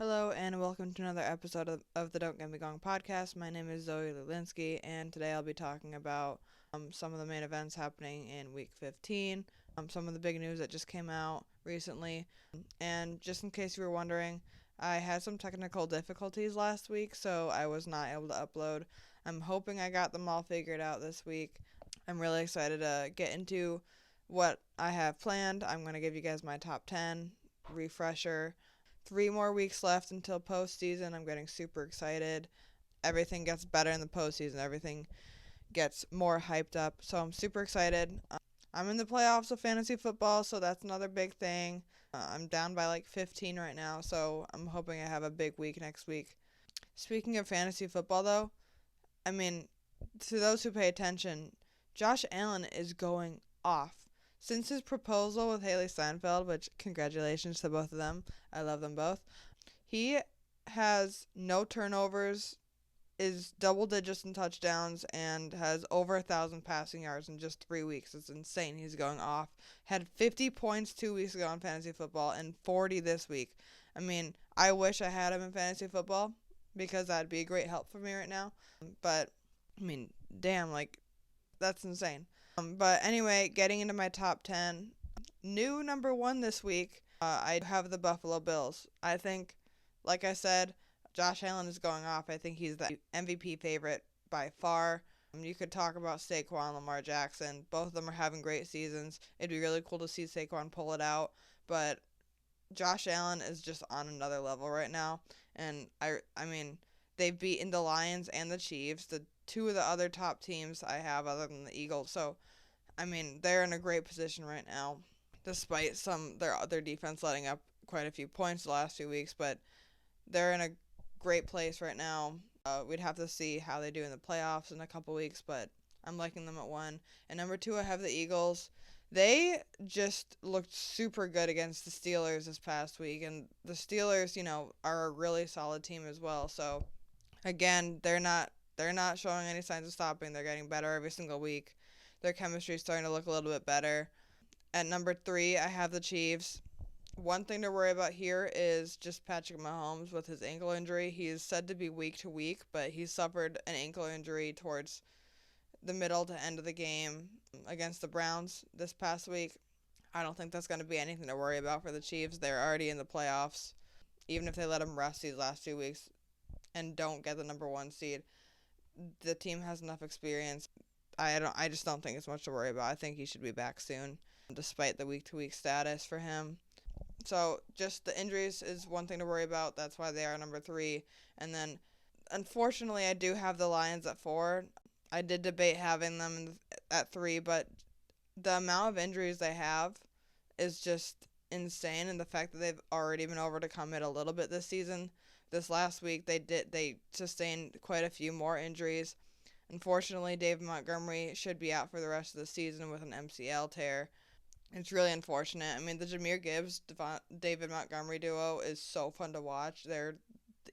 Hello and welcome to another episode of the Dgmg podcast. My name is Zoe Lulinski, and today I'll be talking about some of the main events happening in Week 15, some of the big news that just came out recently, and just in case you were wondering, I had some technical difficulties last week, so I was not able to upload. I'm hoping I got them all figured out this week. I'm really excited to get into what I have planned. I'm going to give you guys my top 10 refresher. 3 more weeks left until postseason. I'm getting super excited. Everything gets better in the postseason. Everything gets more hyped up. So I'm super excited. I'm in the playoffs of fantasy football, so that's another big thing. I'm down by like 15 right now, so I'm hoping I have a big week next week. Speaking of fantasy football, though, to those who pay attention, Josh Allen is going off. Since his proposal with Haley Steinfeld, which congratulations to both of them, I love them both, he has no turnovers, is double digits in touchdowns, and has over 1,000 passing yards in just 3 weeks. It's insane. He's going off. Had 50 points 2 weeks ago in fantasy football and 40 this week. I wish I had him in fantasy football because that'd be a great help for me right now. But, damn, that's insane. But anyway, getting into my top 10. New number 1 this week, I have the Buffalo Bills. I think, like I said, Josh Allen is going off. I think he's the MVP favorite by far. You could talk about Saquon and Lamar Jackson. Both of them are having great seasons. It'd be really cool to see Saquon pull it out. But Josh Allen is just on another level right now. And, they've beaten the Lions and the Chiefs, the two of the other top teams I have other than the Eagles. So, they're in a great position right now, despite their defense letting up quite a few points the last few weeks. But they're in a great place right now. We'd have to see how they do in the playoffs in a couple weeks, but I'm liking them at 1. And number 2, I have the Eagles. They just looked super good against the Steelers this past week, and the Steelers, are a really solid team as well. So, again, they're not showing any signs of stopping. They're getting better every single week. Their chemistry is starting to look a little bit better. At number 3, I have the Chiefs. One thing to worry about here is just Patrick Mahomes with his ankle injury. He is said to be week to week, but he suffered an ankle injury towards the middle to end of the game against the Browns this past week. I don't think that's going to be anything to worry about for the Chiefs. They're already in the playoffs. Even if they let him rest these last 2 weeks and don't get the number 1 seed, the team has enough experience. I just don't think it's much to worry about. I think he should be back soon, despite the week-to-week status for him. So just the injuries is one thing to worry about. That's why they are number 3. And then, unfortunately, I do have the Lions at 4. I did debate having them at 3, but the amount of injuries they have is just insane. And the fact that they've already been able to come in a little bit this season. This last week, they sustained quite a few more injuries. Unfortunately, David Montgomery should be out for the rest of the season with an MCL tear. It's really unfortunate. The Jahmyr Gibbs, David Montgomery duo is so fun to watch. They're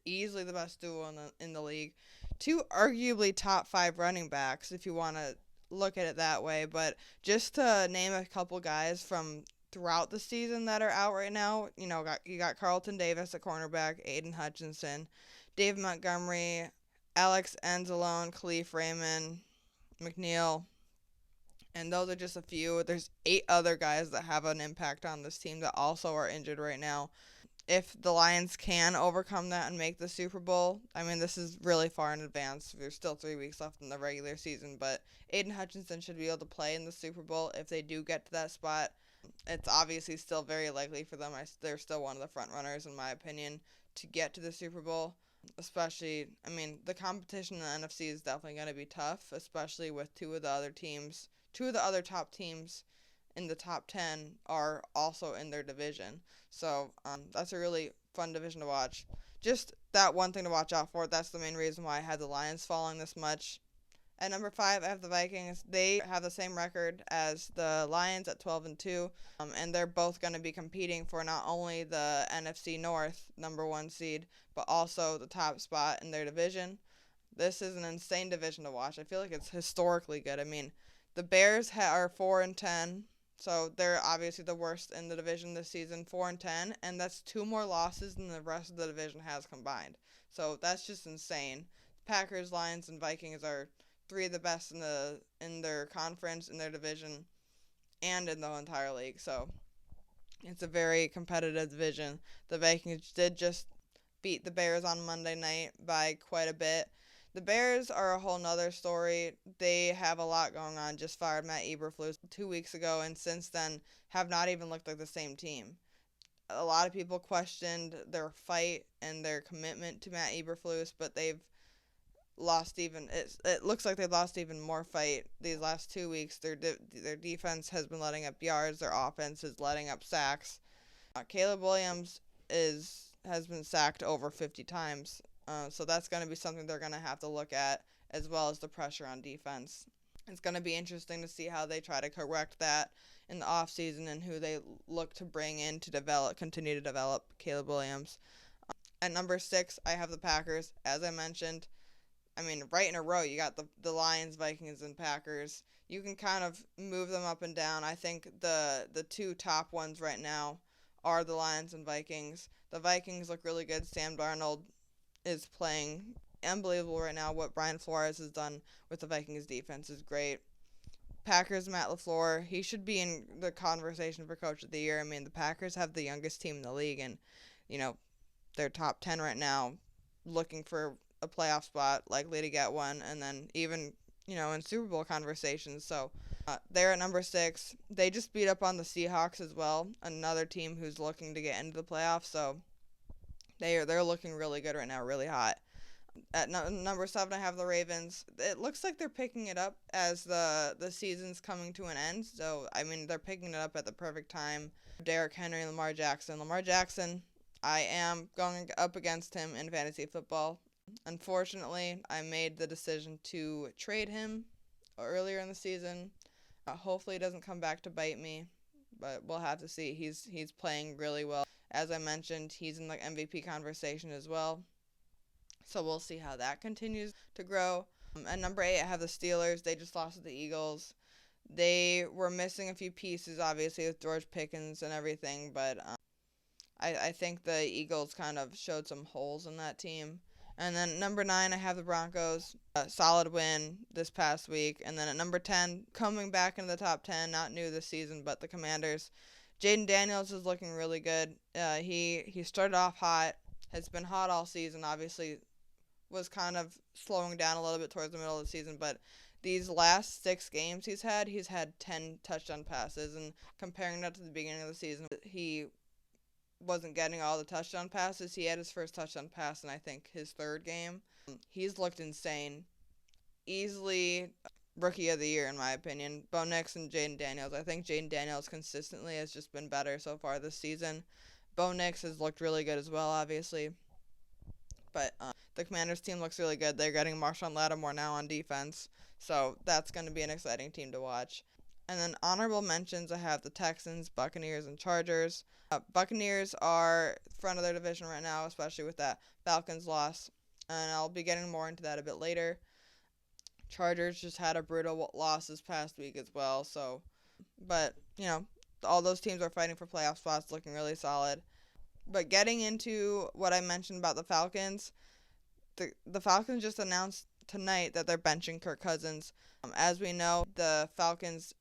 easily the best duo in the league. 2 arguably top 5 running backs, if you want to look at it that way. But just to name a couple guys from throughout the season that are out right now, you got Carlton Davis at cornerback, Aiden Hutchinson, David Montgomery, Alex Anzalone, Khalif Raymond, McNeil. And those are just a few. There's 8 other guys that have an impact on this team that also are injured right now. If the Lions can overcome that and make the Super Bowl, this is really far in advance. There's still 3 weeks left in the regular season, but Aiden Hutchinson should be able to play in the Super Bowl if they do get to that spot. It's obviously still very likely for them. They're still one of the front runners, in my opinion, to get to the Super Bowl. Especially, the competition in the NFC is definitely going to be tough, especially with 2 of the other teams. 2 of the other top teams in the top 10 are also in their division. So that's a really fun division to watch. Just that one thing to watch out for. That's the main reason why I had the Lions falling this much. At number 5, I have the Vikings. They have the same record as the Lions at 12-2, and they're both going to be competing for not only the NFC North number 1 seed, but also the top spot in their division. This is an insane division to watch. I feel like it's historically good. The Bears are 4-10. So they're obviously the worst in the division this season, 4-10, and that's 2 more losses than the rest of the division has combined. So that's just insane. Packers, Lions, and Vikings are 3 of the best in their conference, in their division, and in the entire league. So it's a very competitive division. The Vikings did just beat the Bears on Monday night by quite a bit. The Bears are a whole nother story. They have a lot going on. Just fired Matt Eberflus 2 weeks ago, and since then have not even looked like the same team. A lot of people questioned their fight and their commitment to Matt Eberflus, but they've lost even. It looks like they've lost even more fight these last 2 weeks. Their defense has been letting up yards. Their offense is letting up sacks. Caleb Williams has been sacked over 50 times. So that's going to be something they're going to have to look at, as well as the pressure on defense. It's going to be interesting to see how they try to correct that in the offseason and who they look to bring in to continue to develop Caleb Williams. At number 6, I have the Packers. As I mentioned, right in a row, you got the Lions, Vikings, and Packers. You can kind of move them up and down. I think the 2 top ones right now are the Lions and Vikings. The Vikings look really good. Sam Darnold is playing unbelievable right now. What Brian Flores has done with the Vikings defense is great. Packers, Matt LaFleur, he should be in the conversation for Coach of the Year. The Packers have the youngest team in the league, and, they're top 10 right now, looking for a playoff spot, likely to get one, and then even, in Super Bowl conversations. So they're at number 6. They just beat up on the Seahawks as well, another team who's looking to get into the playoffs. So they're looking really good right now, really hot. At number 7, I have the Ravens. It looks like they're picking it up as the season's coming to an end. So, they're picking it up at the perfect time. Derrick Henry and Lamar Jackson. Lamar Jackson, I am going up against him in fantasy football. Unfortunately, I made the decision to trade him earlier in the season. Hopefully it doesn't come back to bite me, but we'll have to see. He's playing really well. As I mentioned, he's in the MVP conversation as well. So we'll see how that continues to grow. At number 8, I have the Steelers. They just lost to the Eagles. They were missing a few pieces, obviously, with George Pickens and everything, but I think the Eagles kind of showed some holes in that team. And then number 9, I have the Broncos. Solid win this past week. And then at number 10, coming back into the top 10, not new this season, but the Commanders. Jaden Daniels is looking really good. He started off hot, has been hot all season, obviously was kind of slowing down a little bit towards the middle of the season, but these last 6 games he's had 10 touchdown passes, and comparing that to the beginning of the season, he wasn't getting all the touchdown passes. He had his first touchdown pass in, I think, his 3rd game. He's looked insane. Easily Rookie of the Year, in my opinion. Bo Nix and Jaden Daniels. I think Jaden Daniels consistently has just been better so far this season. Bo Nix has looked really good as well, obviously. But the Commanders team looks really good. They're getting Marshawn Lattimore now on defense. So that's going to be an exciting team to watch. And then honorable mentions, I have the Texans, Buccaneers, and Chargers. Buccaneers are front of their division right now, especially with that Falcons loss. And I'll be getting more into that a bit later. Chargers just had a brutal loss this past week as well. So, but, all those teams are fighting for playoff spots, looking really solid. But getting into what I mentioned about the Falcons, the Falcons just announced tonight that they're benching Kirk Cousins. As we know, the Falcons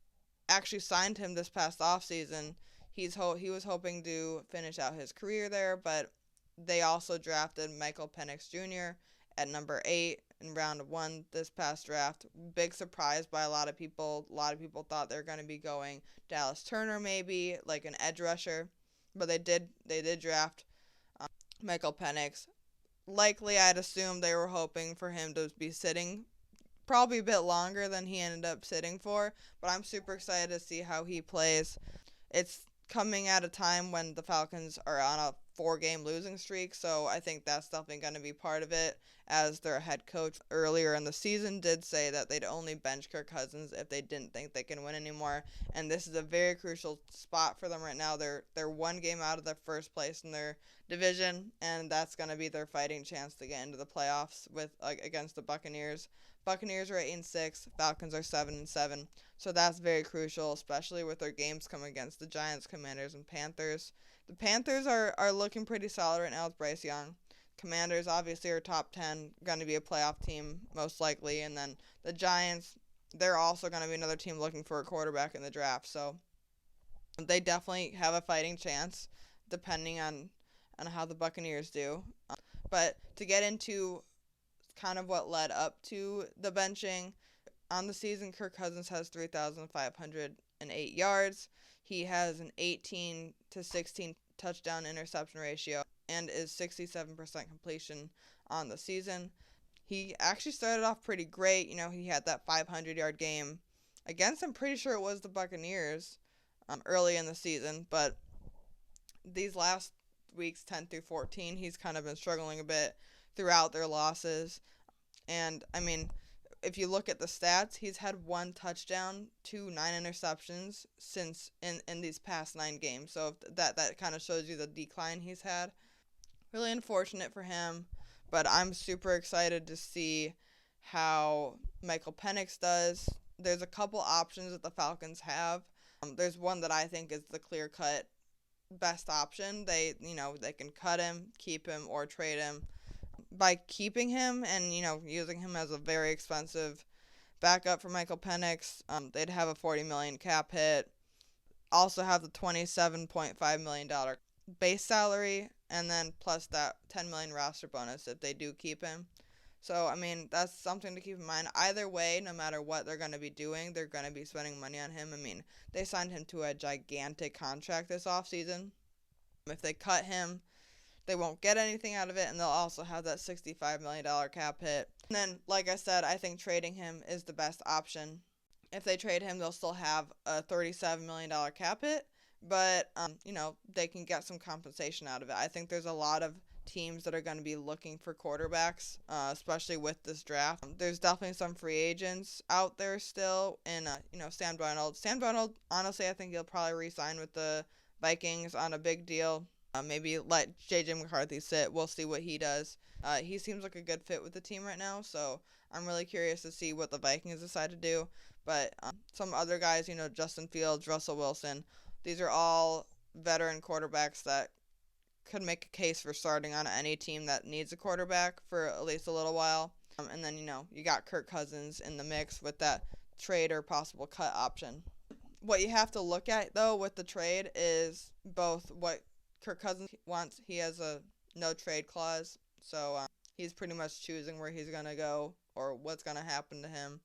actually signed him this past offseason. He was hoping to finish out his career there, but they also drafted Micheal Penix Jr. at number 8 in round 1 this past draft. Big surprise by a lot of people. A lot of people thought they were going to be going Dallas Turner maybe, like an edge rusher. But they did draft Micheal Penix. Likely, I'd assume they were hoping for him to be sitting probably a bit longer than he ended up sitting for. But I'm super excited to see how he plays. It's coming at a time when the Falcons are on a 4-game losing streak, so I think that's definitely going to be part of it, as their head coach earlier in the season did say that they'd only bench Kirk Cousins if they didn't think they can win anymore, and this is a very crucial spot for them right now. They're 1 game out of their first place in their division, and that's going to be their fighting chance to get into the playoffs with against the Buccaneers. Buccaneers are 8-6, Falcons are 7-7, so that's very crucial, especially with their games coming against the Giants, Commanders, and Panthers. The Panthers are looking pretty solid right now with Bryce Young. Commanders obviously are top 10, going to be a playoff team most likely, and then the Giants, they're also going to be another team looking for a quarterback in the draft, so they definitely have a fighting chance depending on how the Buccaneers do. But to get into kind of what led up to the benching, on the season, Kirk Cousins has 3,508 yards. He has an 18-16 touchdown interception ratio and is 67% completion on the season. He actually started off pretty great. He had that 500-yard game against, I'm pretty sure it was the Buccaneers, early in the season. But these last weeks, 10 through 14, he's kind of been struggling a bit throughout their losses. And, if you look at the stats, he's had 1 touchdown to 9 interceptions since in these past 9 games. So that kind of shows you the decline he's had. Really unfortunate for him, but I'm super excited to see how Micheal Penix does. There's a couple options that the Falcons have. There's one that I think is the clear-cut best option. They can cut him, keep him, or trade him. By keeping him and, using him as a very expensive backup for Micheal Penix, they'd have a $40 million cap hit, also have the $27.5 million base salary, and then plus that $10 million roster bonus if they do keep him. So, that's something to keep in mind. Either way, no matter what they're going to be doing, they're going to be spending money on him. They signed him to a gigantic contract this offseason. If they cut him, they won't get anything out of it, and they'll also have that $65 million cap hit. And then, like I said, I think trading him is the best option. If they trade him, they'll still have a $37 million cap hit, but, they can get some compensation out of it. I think there's a lot of teams that are going to be looking for quarterbacks, especially with this draft. There's definitely some free agents out there still, and, Sam Darnold. Sam Darnold, honestly, I think he'll probably re-sign with the Vikings on a big deal. Maybe let J.J. McCarthy sit. We'll see what he does. He seems like a good fit with the team right now, so I'm really curious to see what the Vikings decide to do. But some other guys, Justin Fields, Russell Wilson, these are all veteran quarterbacks that could make a case for starting on any team that needs a quarterback for at least a little while. And then, you got Kirk Cousins in the mix with that trade or possible cut option. What you have to look at, though, with the trade is both what Kirk Cousins wants. He has a no trade clause, so he's pretty much choosing where he's going to go or what's going to happen to him.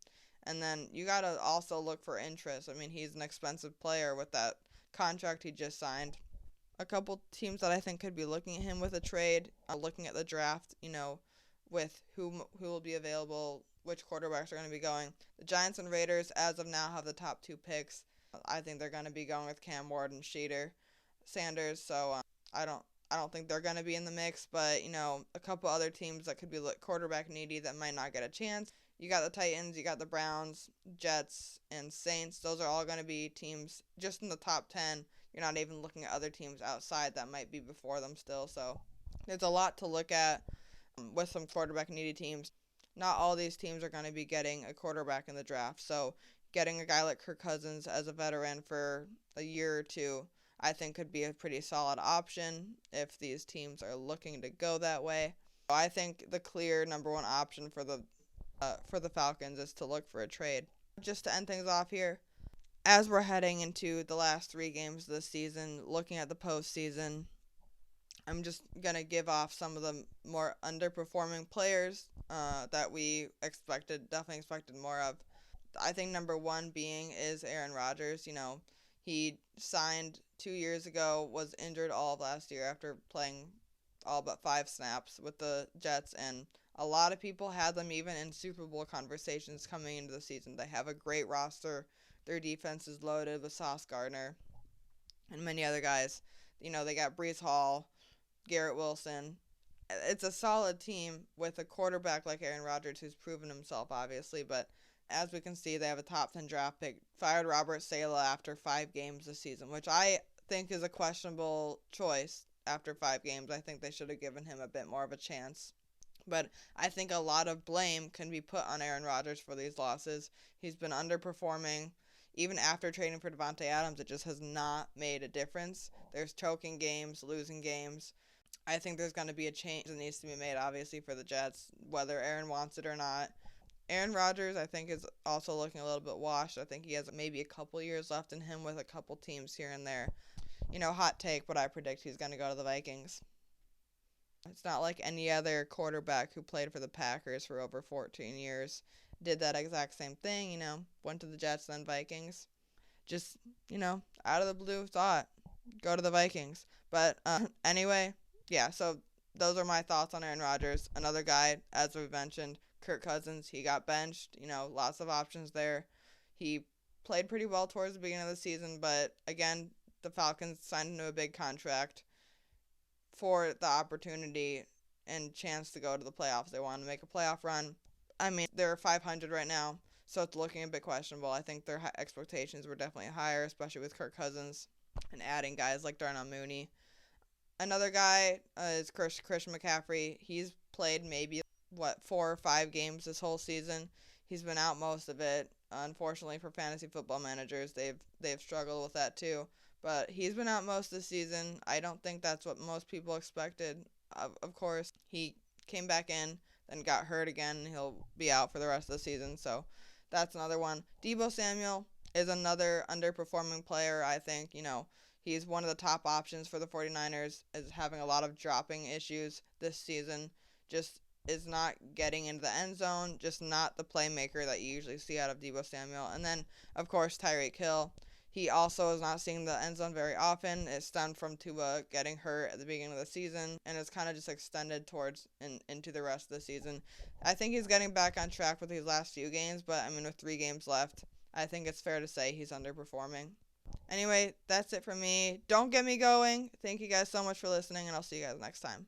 And then you got to also look for interest. He's an expensive player with that contract he just signed. A couple teams that I think could be looking at him with a trade, looking at the draft, with who will be available, which quarterbacks are going to be going. The Giants and Raiders, as of now, have the top 2 picks. I think they're going to be going with Cam Ward and Sanders, so I don't think they're going to be in the mix, but, a couple other teams that could be quarterback needy that might not get a chance. You got the Titans, you got the Browns, Jets, and Saints. Those are all going to be teams just in the top 10. You're not even looking at other teams outside that might be before them still, so there's a lot to look at with some quarterback needy teams. Not all these teams are going to be getting a quarterback in the draft, so getting a guy like Kirk Cousins as a veteran for a year or two, I think could be a pretty solid option if these teams are looking to go that way. So I think the clear number one option for the Falcons is to look for a trade. Just to end things off here, as we're heading into the last 3 games of the season, looking at the postseason, I'm just going to give off some of the more underperforming players that we definitely expected more of. I think number 1 being is Aaron Rodgers. He signed 2 years ago, was injured all of last year after playing all but 5 snaps with the Jets, and a lot of people had them even in Super Bowl conversations coming into the season. They have a great roster. Their defense is loaded with Sauce Gardner and many other guys. They got Breece Hall, Garrett Wilson. It's a solid team with a quarterback like Aaron Rodgers who's proven himself, obviously, but as we can see, they have a top 10 draft pick. Fired Robert Saleh after 5 games this season, which I think is a questionable choice after 5 games. I think they should have given him a bit more of a chance. But I think a lot of blame can be put on Aaron Rodgers for these losses. He's been underperforming. Even after trading for Devontae Adams, it just has not made a difference. There's choking games, losing games. I think there's going to be a change that needs to be made, obviously, for the Jets, whether Aaron wants it or not. Aaron Rodgers, I think, is also looking a little bit washed. I think he has maybe a couple years left in him with a couple teams here and there. Hot take, but I predict he's going to go to the Vikings. It's not like any other quarterback who played for the Packers for over 14 years did that exact same thing, went to the Jets, then Vikings. Just, out of the blue thought, go to the Vikings. But anyway, yeah, so those are my thoughts on Aaron Rodgers. Another guy, as we've mentioned, Kirk Cousins, he got benched. Lots of options there. He played pretty well towards the beginning of the season, but again, the Falcons signed into a big contract for the opportunity and chance to go to the playoffs. They want to make a playoff run. I mean, they're 500 right now, so it's looking a bit questionable. I think their expectations were definitely higher, especially with Kirk Cousins and adding guys like Darnell Mooney. Another guy is Christian McCaffrey. He's played maybe, 4 or 5 games this whole season. He's been out most of it. Unfortunately for fantasy football managers, they've struggled with that too. But he's been out most of the season. I don't think that's what most people expected. Of course, he came back in, then got hurt again. He'll be out for the rest of the season. So that's another one. Deebo Samuel is another underperforming player, I think. He's one of the top options for the 49ers, is having a lot of dropping issues this season. Just is not getting into the end zone, just not the playmaker that you usually see out of Deebo Samuel. And then, of course, Tyreek Hill. He also is not seeing the end zone very often. It stemmed from Tua getting hurt at the beginning of the season, and it's kind of just extended towards into the rest of the season. I think he's getting back on track with these last few games, but with 3 games left, I think it's fair to say he's underperforming. Anyway, that's it for me. Don't get me going. Thank you guys so much for listening, and I'll see you guys next time.